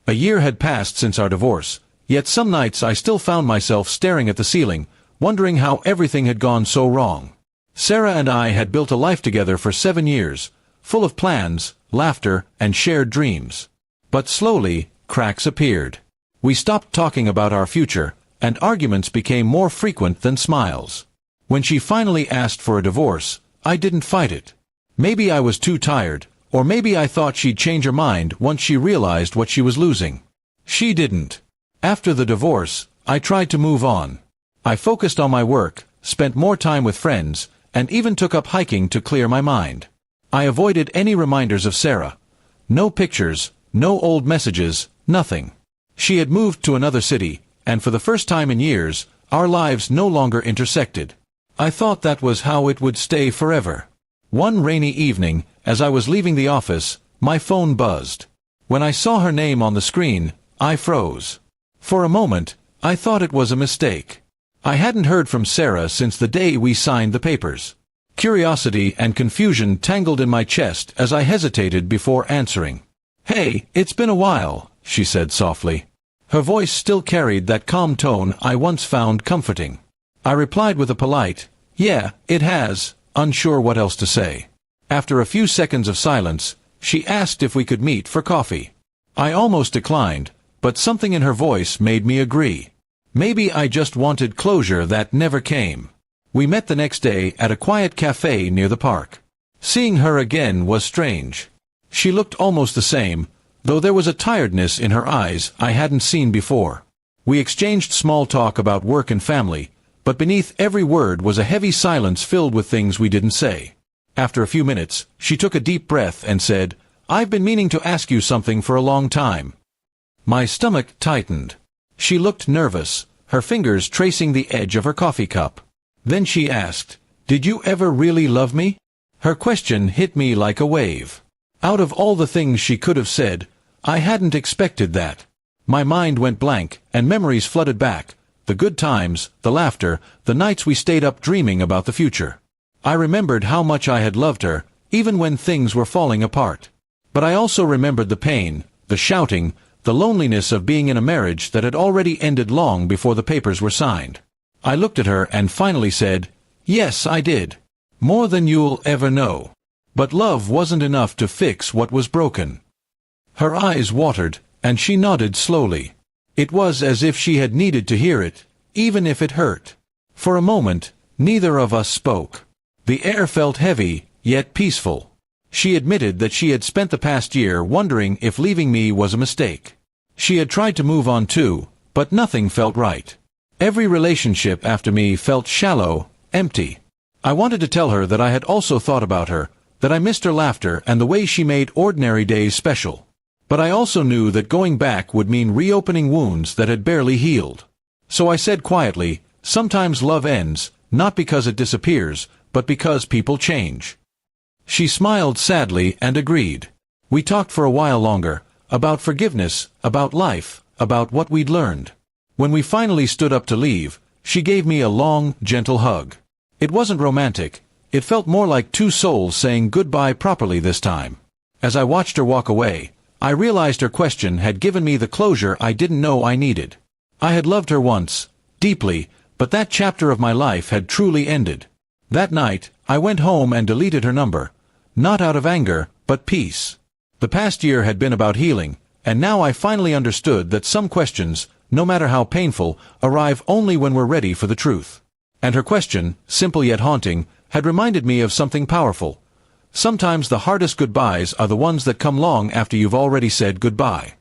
A year had passed since our divorce, yet some nights I still found myself staring at the ceiling, wondering how everything had gone so wrong. Sarah and I had built a life together for 7 years, full of plans, laughter, and shared dreams. But slowly, cracks appeared. We stopped talking about our future, and arguments became more frequent than smiles. When she finally asked for a divorce, I didn't fight it. Maybe I was too tired, or maybe I thought she'd change her mind once she realized what she was losing. She didn't. After the divorce, I tried to move on. I focused on my work, spent more time with friends, and even took up hiking to clear my mind. I avoided any reminders of Sarah. No pictures, no old messages, nothing. She had moved to another city, and for the first time in years, our lives no longer intersected. I thought that was how it would stay forever. One rainy evening, as I was leaving the office, my phone buzzed. When I saw her name on the screen, I froze. For a moment, I thought it was a mistake. I hadn't heard from Sarah since the day we signed the papers. Curiosity and confusion tangled in my chest as I hesitated before answering. "Hey, it's been a while," she said softly. Her voice still carried that calm tone I once found comforting. I replied with a polite, "Yeah, it has," unsure what else to say. After a few seconds of silence, she asked if we could meet for coffee. I almost declined, but something in her voice made me agree. Maybe I just wanted closure that never came. We met the next day at a quiet cafe near the park. Seeing her again was strange. She looked almost the same, though there was a tiredness in her eyes I hadn't seen before. We exchanged small talk about work and family, but beneath every word was a heavy silence filled with things we didn't say. After a few minutes, she took a deep breath and said, "I've been meaning to ask you something for a long time." My stomach tightened. She looked nervous, her fingers tracing the edge of her coffee cup. Then she asked, "Did you ever really love me?" Her question hit me like a wave. Out of all the things she could have said, I hadn't expected that. My mind went blank, and memories flooded back. The good times, the laughter, the nights we stayed up dreaming about the future. I remembered how much I had loved her, even when things were falling apart. But I also remembered the pain, the shouting, the loneliness of being in a marriage that had already ended long before the papers were signed. I looked at her and finally said, "Yes, I did. More than you'll ever know. But love wasn't enough to fix what was broken." Her eyes watered, and she nodded slowly. It was as if she had needed to hear it, even if it hurt. For a moment, neither of us spoke. The air felt heavy, yet peaceful. She admitted that she had spent the past year wondering if leaving me was a mistake. She had tried to move on too, but nothing felt right. Every relationship after me felt shallow, empty. I wanted to tell her that I had also thought about her, that I missed her laughter and the way she made ordinary days special. But I also knew that going back would mean reopening wounds that had barely healed. So I said quietly, "Sometimes love ends, not because it disappears, but because people change." She smiled sadly and agreed. We talked for a while longer, about forgiveness, about life, about what we'd learned. When we finally stood up to leave, she gave me a long, gentle hug. It wasn't romantic. It felt more like two souls saying goodbye properly this time. As I watched her walk away, I realized her question had given me the closure I didn't know I needed. I had loved her once, deeply, but that chapter of my life had truly ended. That night, I went home and deleted her number. Not out of anger, but peace. The past year had been about healing, and now I finally understood that some questions, no matter how painful, arrive only when we're ready for the truth. And her question, simple yet haunting, had reminded me of something powerful. Sometimes the hardest goodbyes are the ones that come long after you've already said goodbye.